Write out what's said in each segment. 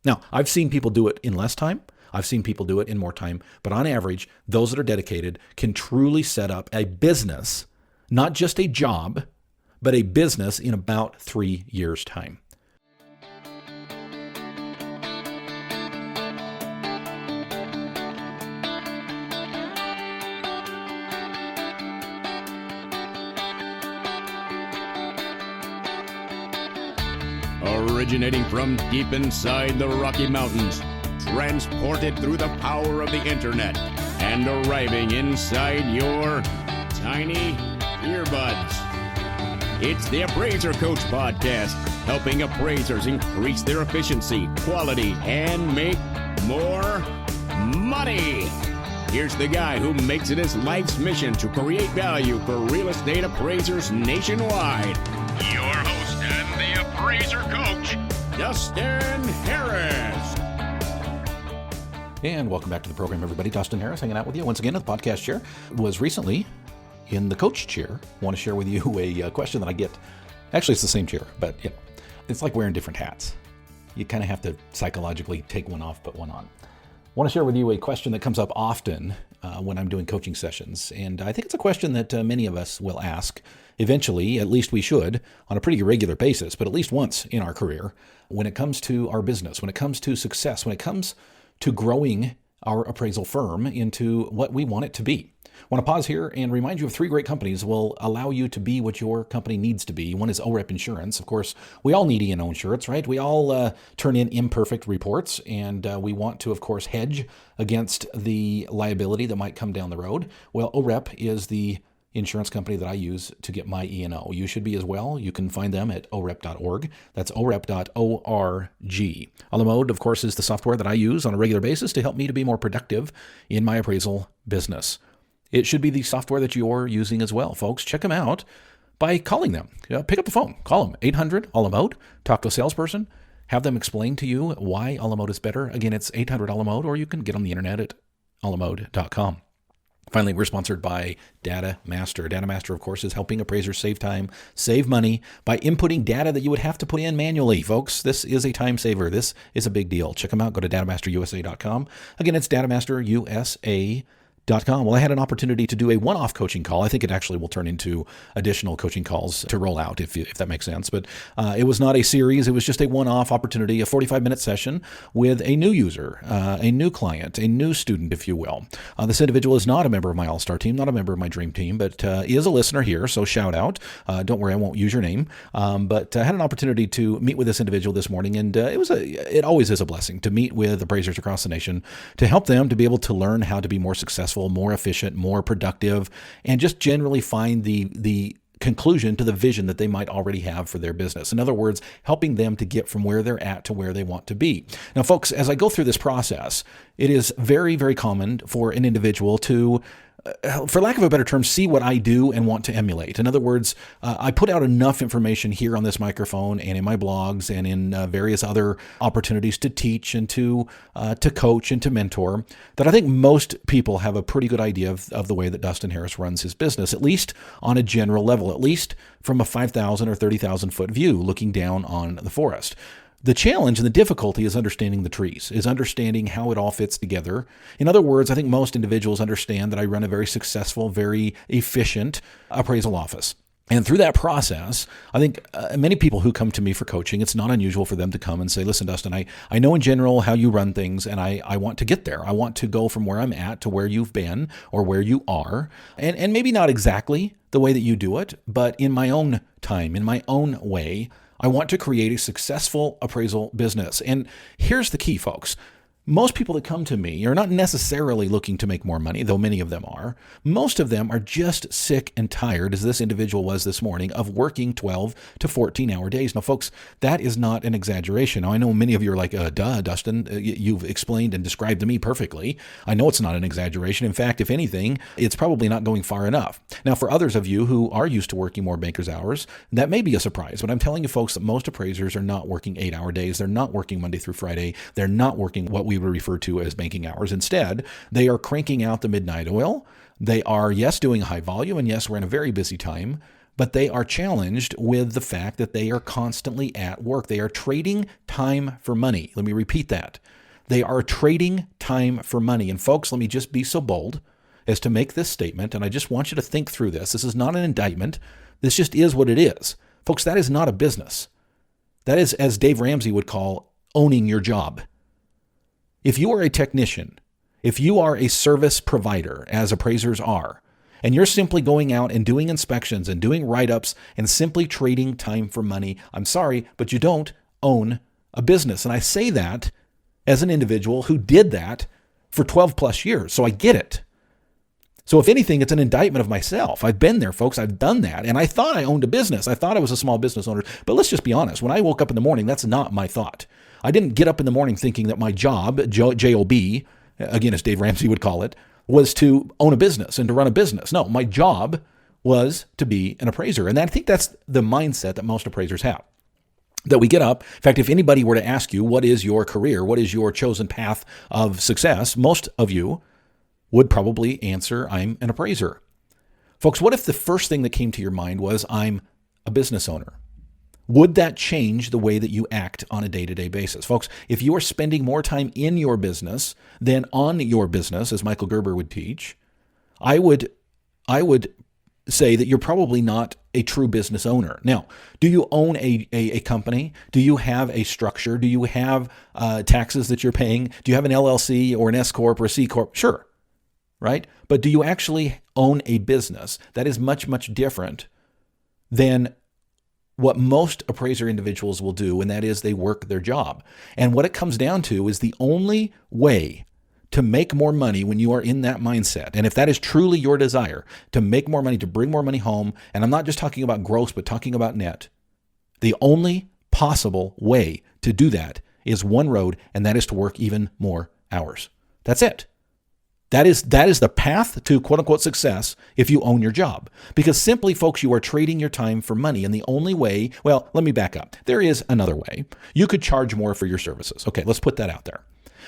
Now, I've seen people do it in less time. I've seen people do it in more time. But on average, those that are dedicated can truly set up a business, not just a job, but a business in about 3 years' time. Originating from deep inside the Rocky Mountains, transported through the power of the internet, and arriving inside your tiny earbuds. It's the Appraiser Coach Podcast, helping appraisers increase their efficiency, quality, and make more money. Here's the guy who makes it his life's mission to create value for real estate appraisers nationwide. Your host and the Appraiser Coach, Dustin Harris. And welcome back to the program, everybody. Dustin Harris hanging out with you once again at the podcast chair. Was recently in the coach chair. I want to share with you a question that I get. Actually, it's the same chair, but it's like wearing different hats. You kind of have to psychologically take one off, put one on. I want to share with you a question that comes up often when I'm doing coaching sessions. And I think it's a question that many of us will ask eventually, at least we should, on a pretty regular basis, but at least once in our career, when it comes to our business, when it comes to success, when it comes to growing our appraisal firm into what we want it to be. I want to pause here and remind you of 3 great companies that will allow you to be what your company needs to be. One is OREP Insurance. Of course, we all need E&O insurance, right? We all turn in imperfect reports, and we want to, of course, hedge against the liability that might come down the road. Well, OREP is the insurance company that I use to get my E&O. You should be as well. You can find them at orep.org. That's orep.org. Alamode, of course, is the software that I use on a regular basis to help me to be more productive in my appraisal business. It should be the software that you're using as well, folks. Check them out by calling them. Pick up the phone. Call them, 800-ALAMODE. Talk to a salesperson. Have them explain to you why Alamode is better. Again, it's 800-ALAMODE, or you can get on the internet at alamode.com. Finally, we're sponsored by DataMaster. DataMaster, of course, is helping appraisers save time, save money by inputting data that you would have to put in manually. Folks, this is a time saver. This is a big deal. Check them out. Go to datamasterusa.com. Again, it's datamasterusa.com. Well, I had an opportunity to do a one-off coaching call. I think it actually will turn into additional coaching calls to roll out, if that makes sense. But it was not a series. It was just a one-off opportunity, a 45-minute session with a new user, a new client, a new student, if you will. This individual is not a member of my all-star team, not a member of my dream team, but is a listener here, so shout out. Don't worry, I won't use your name. But I had an opportunity to meet with this individual this morning, and it always is a blessing to meet with appraisers across the nation to help them to be able to learn how to be more successful, more efficient, more productive, and just generally find the conclusion to the vision that they might already have for their business. In other words, helping them to get from where they're at to where they want to be. Now, folks, as I go through this process, it is very, very common for an individual to, for lack of a better term, see what I do and want to emulate. In other words, I put out enough information here on this microphone and in my blogs and in various other opportunities to teach and to coach and to mentor that I think most people have a pretty good idea of the way that Dustin Harris runs his business, at least on a general level, at least from a 5,000 or 30,000 foot view looking down on the forest. The challenge and the difficulty is understanding the trees, is understanding how it all fits together. In other words, I think most individuals understand that I run a very successful, very efficient appraisal office. And through that process, I think many people who come to me for coaching, it's not unusual for them to come and say, listen, Dustin, I know in general how you run things, and I want to get there. I want to go from where I'm at to where you've been or where you are. And maybe not exactly the way that you do it, but in my own time, in my own way, I want to create a successful appraisal business. And here's the key, folks. Most people that come to me are not necessarily looking to make more money, though many of them are. Most of them are just sick and tired, as this individual was this morning, of working 12 to 14-hour days. Now, folks, that is not an exaggeration. Now, I know many of you are like, duh, Dustin, you've explained and described to me perfectly. I know it's not an exaggeration. In fact, if anything, it's probably not going far enough. Now, for others of you who are used to working more banker's hours, that may be a surprise. But I'm telling you, folks, that most appraisers are not working 8-hour days. They're not working Monday through Friday. They're not working what we would refer to as banking hours. Instead, they are cranking out the midnight oil. They are, yes, doing high volume, and yes, we're in a very busy time, but they are challenged with the fact that they are constantly at work. They are trading time for money. Let me repeat that. They are trading time for money. And folks, let me just be so bold as to make this statement, and I just want you to think through this. This is not an indictment. This just is what it is. Folks, that is not a business. That is, as Dave Ramsey would call, owning your job. If you are a technician, if you are a service provider, as appraisers are, and you're simply going out and doing inspections and doing write-ups and simply trading time for money, I'm sorry, but you don't own a business. And I say that as an individual who did that for 12 plus years, so I get it. So if anything, it's an indictment of myself. I've been there, folks. I've done that. And I thought I owned a business. I thought I was a small business owner. But let's just be honest. When I woke up in the morning, that's not my thought. I didn't get up in the morning thinking that my job, J-O-B, again, as Dave Ramsey would call it, was to own a business and to run a business. No, my job was to be an appraiser. And I think that's the mindset that most appraisers have. That we get up. In fact, if anybody were to ask you, what is your career? What is your chosen path of success? Most of you would probably answer, I'm an appraiser. Folks, what if the first thing that came to your mind was, I'm a business owner? Would that change the way that you act on a day-to-day basis? Folks, if you are spending more time in your business than on your business, as Michael Gerber would teach, I would say that you're probably not a true business owner. Now, do you own a company? Do you have a structure? Do you have taxes that you're paying? Do you have an LLC or an S Corp or a C Corp? Sure. Right? But do you actually own a business? That is much, much different than what most appraiser individuals will do, and that is they work their job. And what it comes down to is the only way to make more money when you are in that mindset, and if that is truly your desire, to make more money, to bring more money home, and I'm not just talking about gross, but talking about net, the only possible way to do that is one road, and that is to work even more hours. That's it. That is the path to quote-unquote success if you own your job. Because simply, folks, you are trading your time for money. And the only way, well, let me back up. There is another way. You could charge more for your services. Okay, let's put that out there.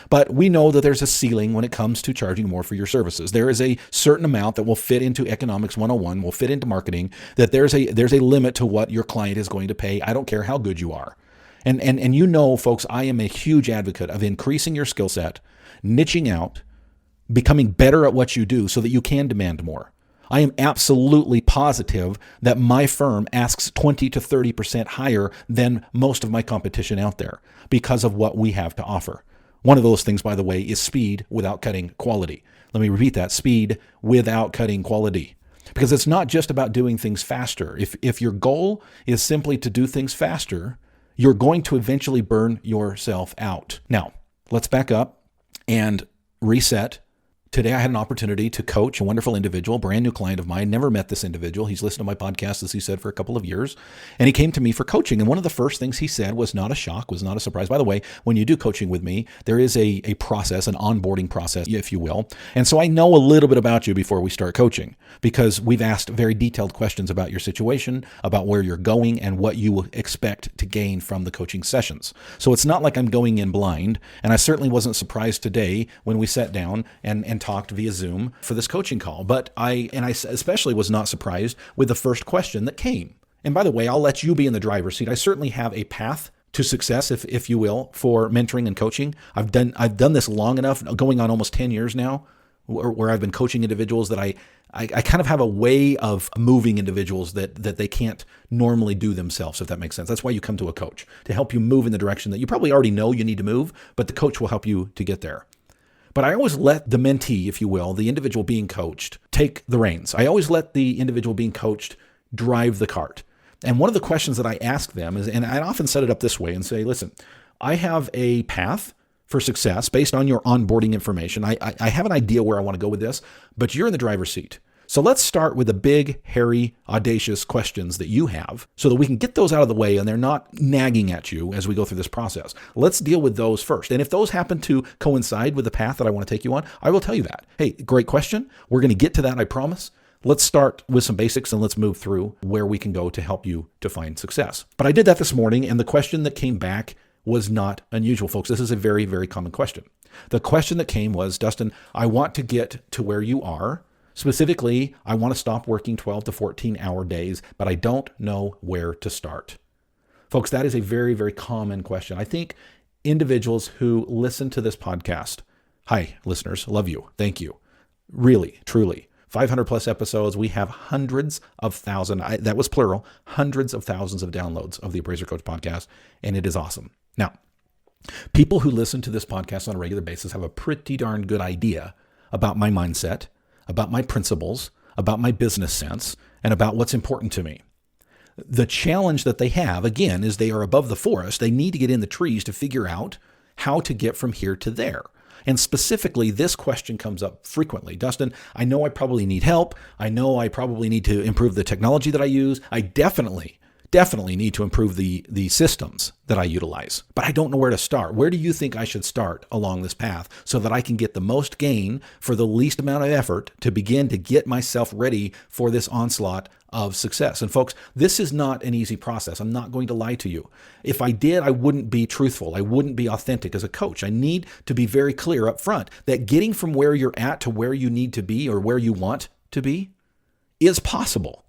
But we know that there's a ceiling when it comes to charging more for your services. There is a certain amount that will fit into Economics 101, will fit into marketing, that there's a limit to what your client is going to pay. I don't care how good you are. And you know, folks, I am a huge advocate of increasing your skill set, niching out, becoming better at what you do so that you can demand more. I am absolutely positive that my firm asks 20 to 30% higher than most of my competition out there because of what we have to offer. One of those things, by the way, is speed without cutting quality. Let me repeat that, speed without cutting quality. Because it's not just about doing things faster. If your goal is simply to do things faster, you're going to eventually burn yourself out. Now, let's back up and reset. Today, I had an opportunity to coach a wonderful individual, brand new client of mine. Never met this individual. He's listened to my podcast, as he said, for a couple of years. And he came to me for coaching. And one of the first things he said was not a shock, was not a surprise. By the way, when you do coaching with me, there is a process, an onboarding process, if you will. And so I know a little bit about you before we start coaching, because we've asked very detailed questions about your situation, about where you're going, and what you expect to gain from the coaching sessions. So it's not like I'm going in blind. And I certainly wasn't surprised today when we sat down and talked via Zoom for this coaching call. But I especially was not surprised with the first question that came. And by the way, I'll let you be in the driver's seat. I certainly have a path to success, if you will, for mentoring and coaching. I've done this long enough, going on almost 10 years now, where I've been coaching individuals that I kind of have a way of moving individuals that they can't normally do themselves, if that makes sense. That's why you come to a coach, to help you move in the direction that you probably already know you need to move, but the coach will help you to get there. But I always let the mentee, if you will, the individual being coached, take the reins. I always let the individual being coached drive the cart. And one of the questions that I ask them is, and I often set it up this way and say, listen, I have a path for success based on your onboarding information. I have an idea where I want to go with this, but you're in the driver's seat. So let's start with the big, hairy, audacious questions that you have so that we can get those out of the way and they're not nagging at you as we go through this process. Let's deal with those first. And if those happen to coincide with the path that I want to take you on, I will tell you that. Hey, great question. We're going to get to that, I promise. Let's start with some basics and let's move through where we can go to help you to find success. But I did that this morning, and the question that came back was not unusual, folks. This is a very, very common question. The question that came was, Dustin, I want to get to where you are Specifically, I want to stop working 12 to 14-hour days, but I don't know where to start. Folks, that is a very, very common question. I think individuals who listen to this podcast, hi, listeners, love you. Thank you. Really, truly. 500 plus episodes. We have hundreds of thousands, that was plural, hundreds of thousands of downloads of the Appraiser Coach podcast, and it is awesome. Now, people who listen to this podcast on a regular basis have a pretty darn good idea about my mindset, about my principles, about my business sense, and about what's important to me. The challenge that they have, again, is they are above the forest. They need to get in the trees to figure out how to get from here to there. And specifically, this question comes up frequently. Dustin, I know I probably need help. I know I probably need to improve the technology that I use. I definitely need to improve the systems that I utilize. But I don't know where to start. Where do you think I should start along this path so that I can get the most gain for the least amount of effort to begin to get myself ready for this onslaught of success? And folks, this is not an easy process. I'm not going to lie to you. If I did, I wouldn't be truthful. I wouldn't be authentic as a coach. I need to be very clear up front that getting from where you're at to where you need to be or where you want to be is possible.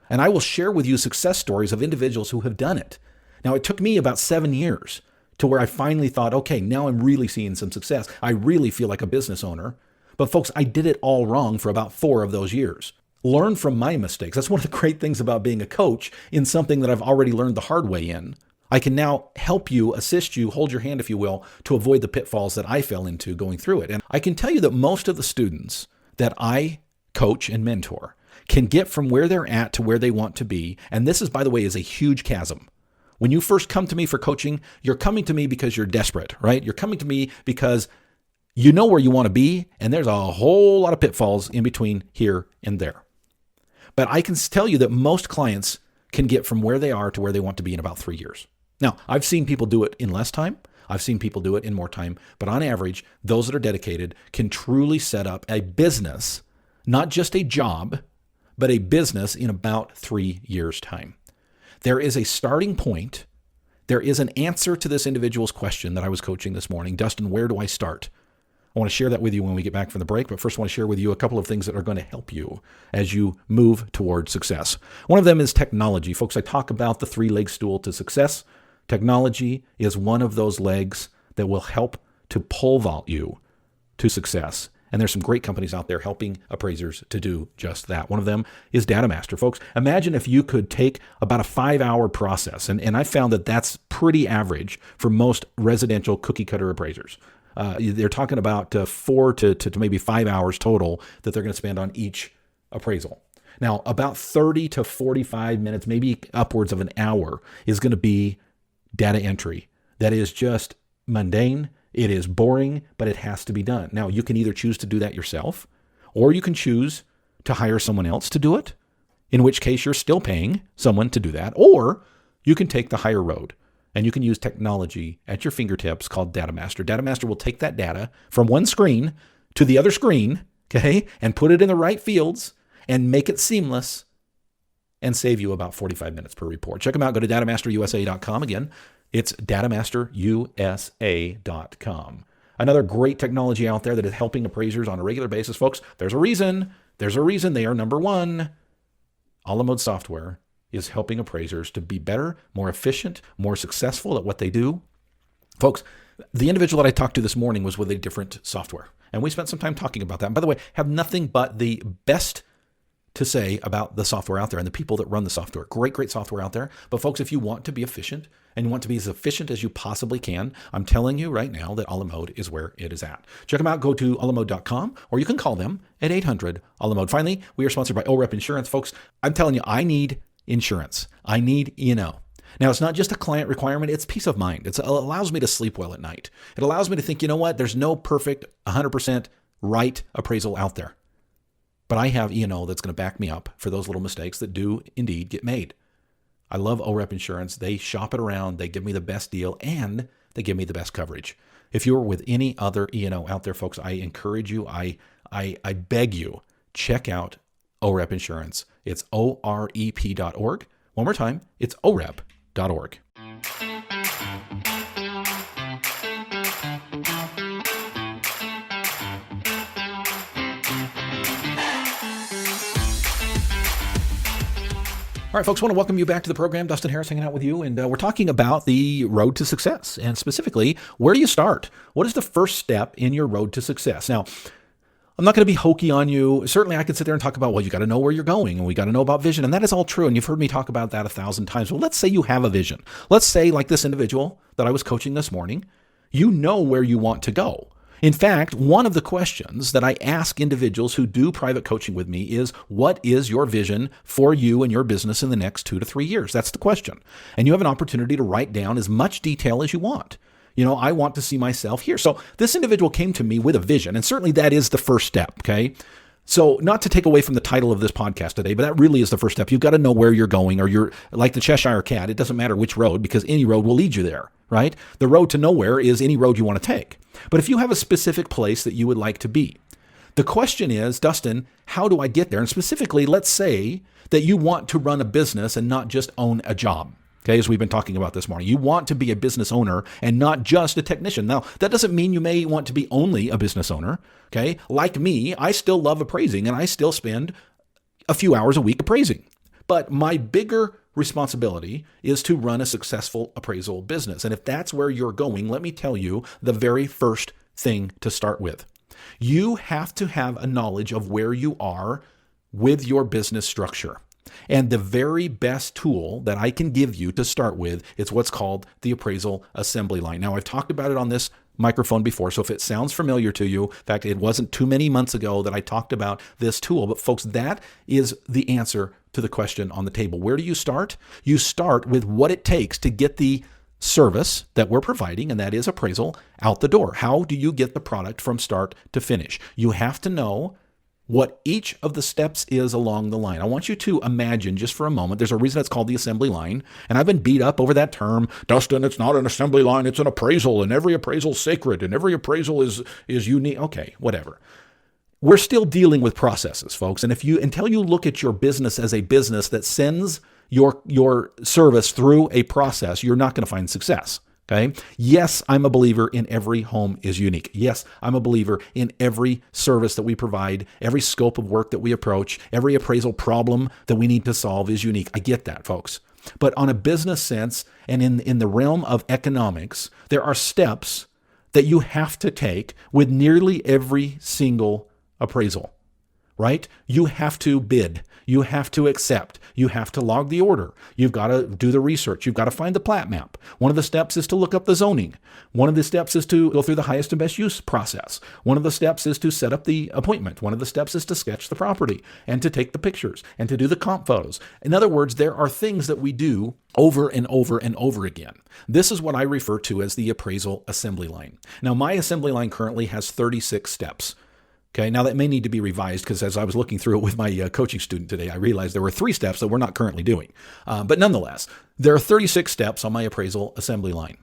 And I will share with you success stories of individuals who have done it. Now, it took me about 7 years to where I finally thought, okay, now I'm really seeing some success. I really feel like a business owner. But folks, I did it all wrong for about 4 of those years. Learn from my mistakes. That's one of the great things about being a coach in something that I've already learned the hard way in. I can now help you, assist you, hold your hand, if you will, to avoid the pitfalls that I fell into going through it. And I can tell you that most of the students that I coach and mentor can get from where they're at to where they want to be. And this is, by the way, is a huge chasm. When you first come to me for coaching, you're coming to me because you're desperate, right? You're coming to me because you know where you want to be, and there's a whole lot of pitfalls in between here and there. But I can tell you that most clients can get from where they are to where they want to be in about 3 years. Now, I've seen people do it in less time. I've seen people do it in more time. But on average, those that are dedicated can truly set up a business, not just a job, but a business in about 3 years' time. There is a starting point. There is an answer to this individual's question that I was coaching this morning. Dustin, where do I start? I want to share that with you when we get back from the break, but first I want to share with you a couple of things that are going to help you as you move towards success. One of them is technology. Folks, I talk about the 3-leg stool to success. Technology is one of those legs that will help to pole vault you to success. And there's some great companies out there helping appraisers to do just that. One of them is DataMaster. Folks, imagine if you could take about a 5-hour process, and I found that that's pretty average for most residential cookie-cutter appraisers. They're talking about 4 to maybe 5 hours total that they're going to spend on each appraisal. Now, about 30 to 45 minutes, maybe upwards of an hour, is going to be data entry. That is just mundane. It is boring, but it has to be done. Now, you can either choose to do that yourself, or you can choose to hire someone else to do it, in which case you're still paying someone to do that, or you can take the higher road. And you can use technology at your fingertips called DataMaster. DataMaster will take that data from one screen to the other screen, okay, and put it in the right fields and make it seamless and save you about 45 minutes per report. Check them out. Go to datamasterusa.com. Again, it's datamasterusa.com. Another great technology out there that is helping appraisers on a regular basis. Folks, there's a reason they are number one. A la Mode software is helping appraisers to be better, more efficient, more successful at what they do. Folks, the individual that I talked to this morning was with a different software, and we spent some time talking about that. And by the way, have nothing but the best to say about the software out there and the people that run the software. Great software out there. But folks, if you want to be efficient and you want to be as efficient as you possibly can, I'm telling you right now that a la Mode is where it is at. Check them out. Go to alamode.com, or you can call them at 800-ALA-MODE. Finally, we are sponsored by OREP Insurance. Folks, I'm telling you, I need insurance. I need E&O. Now, it's not just a client requirement. It's peace of mind. It allows me to sleep well at night. It allows me to think, you know what? There's no perfect 100% right appraisal out there. But I have E&O that's going to back me up for those little mistakes that do indeed get made. I love OREP Insurance. They shop it around. They give me the best deal, and they give me the best coverage. If you're with any other E&O out there, folks, I encourage you, I beg you, check out OREP Insurance. It's OREP.org. One more time, it's OREP.org. All right, folks, I want to welcome you back to the program. Dustin Harris hanging out with you, and we're talking about the road to success, and specifically, where do you start? What is the first step in your road to success? Now, I'm not going to be hokey on you. Certainly, I could sit there and talk about, well, you got to know where you're going, and we got to know about vision, and that is all true, and you've heard me talk about that 1,000 times. Well, let's say you have a vision. Let's say, like this individual that I was coaching this morning, you know where you want to go. In fact, one of the questions that I ask individuals who do private coaching with me is, what is your vision for you and your business in the next 2 to 3 years? That's the question. And you have an opportunity to write down as much detail as you want. You know, I want to see myself here. So this individual came to me with a vision, and certainly that is the first step, okay? So not to take away from the title of this podcast today, but that really is the first step. You've got to know where you're going, or you're like the Cheshire Cat. It doesn't matter which road, because any road will lead you there, right? The road to nowhere is any road you want to take. But if you have a specific place that you would like to be, the question is, Dustin, how do I get there? And specifically, let's say that you want to run a business and not just own a job. Okay, as we've been talking about this morning, you want to be a business owner and not just a technician. Now, that doesn't mean you may want to be only a business owner. Okay, like me, I still love appraising and I still spend a few hours a week appraising. But my bigger responsibility is to run a successful appraisal business. And if that's where you're going, let me tell you the very first thing to start with. You have to have a knowledge of where you are with your business structure. And the very best tool that I can give you to start with is what's called the appraisal assembly line. Now, I've talked about it on this microphone before, so if it sounds familiar to you, in fact, it wasn't too many months ago that I talked about this tool, but folks, that is the answer to the question on the table. Where do you start? You start with what it takes to get the service that we're providing, and that is appraisal, out the door. How do you get the product from start to finish? You have to know what each of the steps is along the line. I want you to imagine just for a moment, there's a reason it's called the assembly line, and I've been beat up over that term. Dustin, it's not an assembly line, it's an appraisal, and every appraisal is sacred, and every appraisal is unique. Okay, whatever. We're still dealing with processes, folks, and until you look at your business as a business that sends your service through a process, you're not going to find success. Okay. Yes, I'm a believer in every home is unique. Yes, I'm a believer in every service that we provide, every scope of work that we approach, every appraisal problem that we need to solve is unique. I get that, folks. But on a business sense and in the realm of economics, there are steps that you have to take with nearly every single appraisal, right? You have to bid. You have to accept. You have to log the order. You've got to do the research. You've got to find the plat map. One of the steps is to look up the zoning. One of the steps is to go through the highest and best use process. One of the steps is to set up the appointment. One of the steps is to sketch the property and to take the pictures and to do the comp photos. In other words, there are things that we do over and over and over again. This is what I refer to as the appraisal assembly line. Now, my assembly line currently has 36 steps. Okay, now that may need to be revised because as I was looking through it with my coaching student today, I realized there were 3 steps that we're not currently doing. But nonetheless, there are 36 steps on my appraisal assembly line.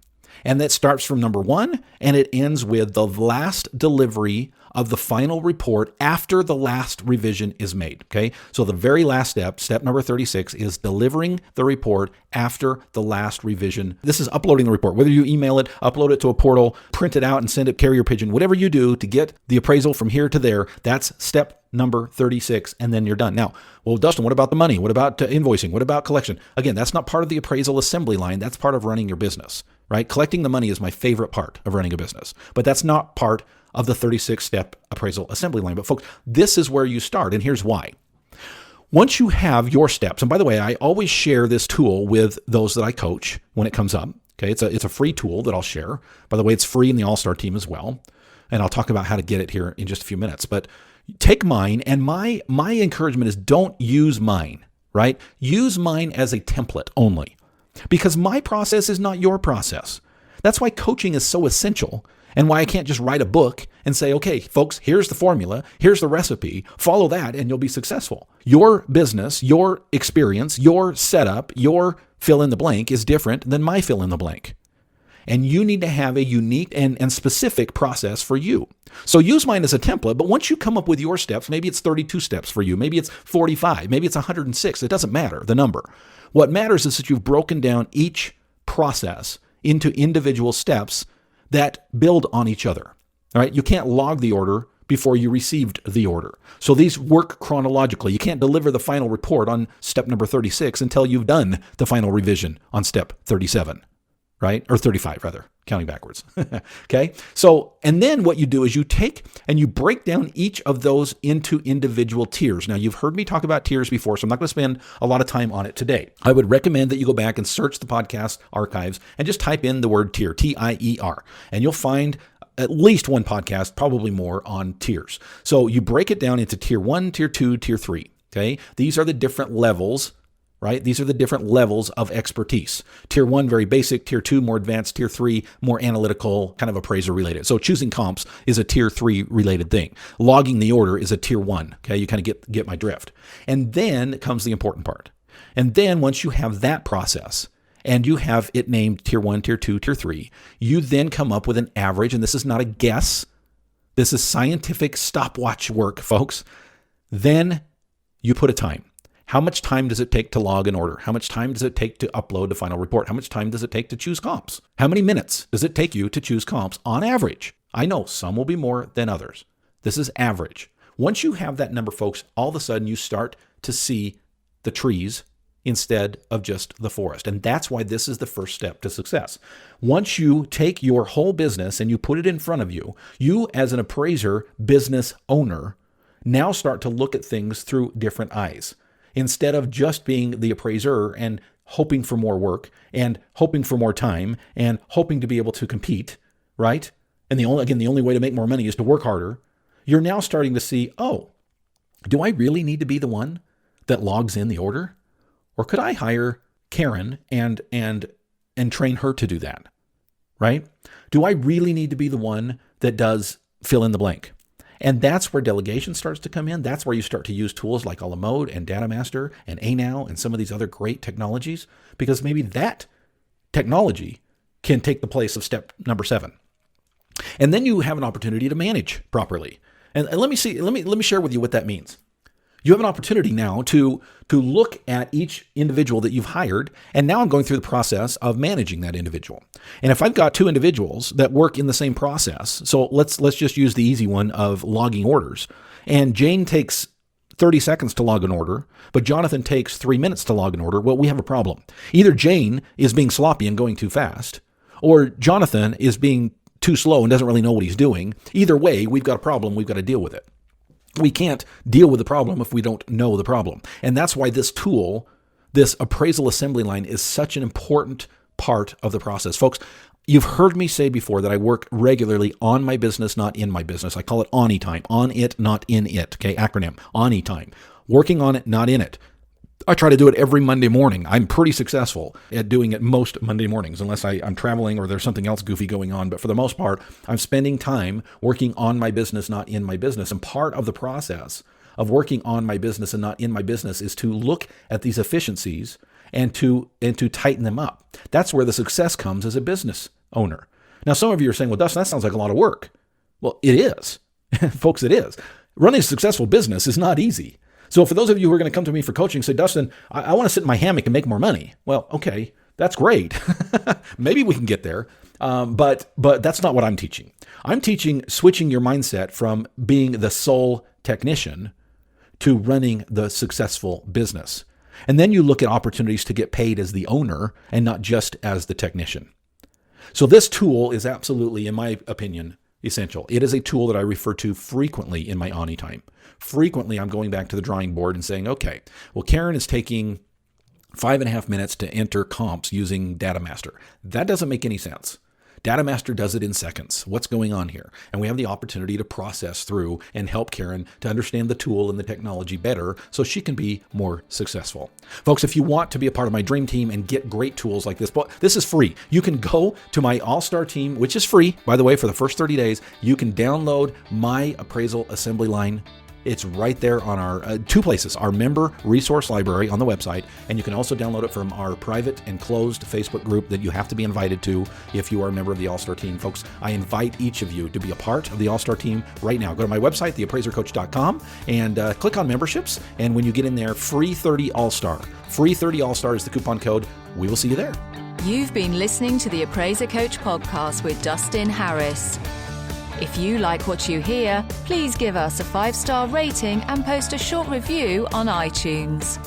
And that starts from number 1 and it ends with the last delivery of the final report after the last revision is made. Okay, so the very last step number 36, is delivering the report after the last revision. This is uploading the report. Whether you email it, upload it to a portal, print it out and send it carrier pigeon, whatever you do to get the appraisal from here to there, that's step number 36, and then you're done. Now, well, Dustin, what about the money? What about invoicing? What about collection? Again, that's not part of the appraisal assembly line. That's part of running your business, right? Collecting the money is my favorite part of running a business, but that's not part of the 36-step appraisal assembly line. But folks, this is where you start, and here's why. Once you have your steps, and by the way, I always share this tool with those that I coach when it comes up. Okay, it's a free tool that I'll share. By the way, it's free in the All-Star team as well, and I'll talk about how to get it here in just a few minutes. But take mine, and my encouragement is don't use mine, right? Use mine as a template only, because my process is not your process. That's why coaching is so essential, and why I can't just write a book and say, okay, folks, here's the formula, here's the recipe, follow that and you'll be successful. Your business, your experience, your setup, your fill in the blank is different than my fill in the blank. And you need to have a unique and specific process for you. So use mine as a template, but once you come up with your steps, maybe it's 32 steps for you, maybe it's 45, maybe it's 106, it doesn't matter, the number. What matters is that you've broken down each process into individual steps that build on each other. All right, you can't log the order before you received the order. So these work chronologically. You can't deliver the final report on step number 36 until you've done the final revision on step 37, right? Or 35 rather, counting backwards. Okay. So, and then what you do is you take and you break down each of those into individual tiers. Now, you've heard me talk about tiers before, so I'm not going to spend a lot of time on it today. I would recommend that you go back and search the podcast archives and just type in the word tier, T-I-E-R, and you'll find at least one podcast, probably more, on tiers. So you break it down into tier 1, tier 2, tier 3. Okay. These are the different levels, right? These are the different levels of expertise. Tier 1, very basic. Tier 2, more advanced. Tier 3, more analytical, kind of appraiser related. So choosing comps is a tier 3 related thing. Logging the order is a tier 1. Okay. You kind of get my drift. And then comes the important part. And then once you have that process, and you have it named tier 1, tier 2, tier 3, you then come up with an average, and this is not a guess. This is scientific stopwatch work, folks. Then you put a time. How much time does it take to log an order? How much time does it take to upload the final report? How much time does it take to choose comps? How many minutes does it take you to choose comps on average? I know some will be more than others. This is average. Once you have that number, folks, all of a sudden you start to see the trees instead of just the forest. And that's why this is the first step to success. Once you take your whole business and you put it in front of you, you as an appraiser business owner now start to look at things through different eyes. Instead of just being the appraiser and hoping for more work and hoping for more time and hoping to be able to compete, right? And the only way to make more money is to work harder. You're now starting to see, oh, do I really need to be the one that logs in the order? Or could I hire Karen and train her to do that, right? Do I really need to be the one that does fill in the blank? And that's where delegation starts to come in. That's where you start to use tools like a la mode and DataMaster and ANow and some of these other great technologies, because maybe that technology can take the place of step number 7. And then you have an opportunity to manage properly. And let me share with you what that means. You have an opportunity now to look at each individual that you've hired, and now I'm going through the process of managing that individual. And if I've got 2 individuals that work in the same process, so let's just use the easy one of logging orders, and Jane takes 30 seconds to log an order, but Jonathan takes 3 minutes to log an order, well, we have a problem. Either Jane is being sloppy and going too fast, or Jonathan is being too slow and doesn't really know what he's doing. Either way, we've got a problem. We've got to deal with it. We can't deal with the problem if we don't know the problem. And that's why this tool, this appraisal assembly line, is such an important part of the process. Folks, you've heard me say before that I work regularly on my business, not in my business. I call it ONI time. On it, not in it. Okay, acronym. ONI time. Working on it, not in it. I try to do it every Monday morning. I'm pretty successful at doing it most Monday mornings, unless I'm traveling or there's something else goofy going on. But for the most part, I'm spending time working on my business, not in my business. And part of the process of working on my business and not in my business is to look at these efficiencies and to tighten them up. That's where the success comes as a business owner. Now, some of you are saying, well, Dustin, that sounds like a lot of work. Well, it is. Folks, it is. Running a successful business is not easy. So for those of you who are going to come to me for coaching, say, Dustin, I want to sit in my hammock and make more money. Well, okay, that's great. Maybe we can get there. But that's not what I'm teaching. I'm teaching switching your mindset from being the sole technician to running the successful business. And then you look at opportunities to get paid as the owner and not just as the technician. So this tool is absolutely, in my opinion, essential. It is a tool that I refer to frequently in my ONI time. Frequently, I'm going back to the drawing board and saying, okay, well, Karen is taking 5.5 minutes to enter comps using DataMaster. That doesn't make any sense. DataMaster does it in seconds. What's going on here? And we have the opportunity to process through and help Karen to understand the tool and the technology better so she can be more successful. Folks, if you want to be a part of my dream team and get great tools like this, this is free. You can go to my All-Star team, which is free, by the way, for the first 30 days. You can download my appraisal assembly line. It's right there on our 2 places, our member resource library on the website, and you can also download it from our private and closed Facebook group that you have to be invited to if you are a member of the All-Star team. Folks, I invite each of you to be a part of the All-Star team right now. Go to my website, theappraisercoach.com, and click on memberships, and when you get in there, free 30 All-Star. Free 30 All-Star is the coupon code. We will see you there. You've been listening to the Appraiser Coach podcast with Dustin Harris. If you like what you hear, please give us a 5-star rating and post a short review on iTunes.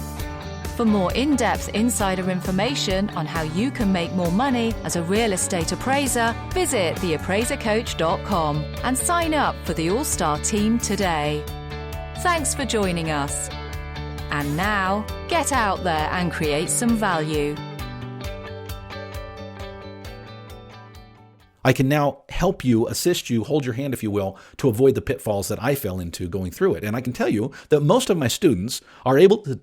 For more in-depth insider information on how you can make more money as a real estate appraiser, visit theappraisercoach.com and sign up for the All-Star team today. Thanks for joining us. And now, get out there and create some value. I can now help you, assist you, hold your hand, if you will, to avoid the pitfalls that I fell into going through it. And I can tell you that most of my students are able to...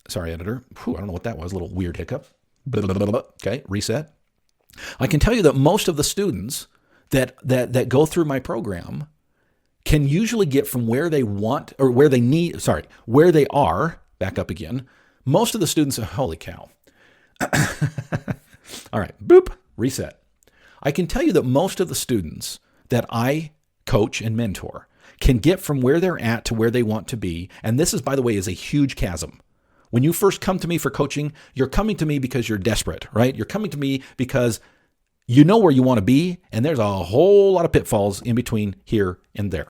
Sorry, editor. I don't know what that was. A little weird hiccup. Okay, reset. I can tell you that most of the students that go through my program can usually get from where they want, or where they are, back up again. Most of the students, holy cow. All right, boop, reset. I can tell you that most of the students that I coach and mentor can get from where they're at to where they want to be. And this is, by the way, is a huge chasm. When you first come to me for coaching, you're coming to me because you're desperate, right? You're coming to me because you know where you want to be, and there's a whole lot of pitfalls in between here and there.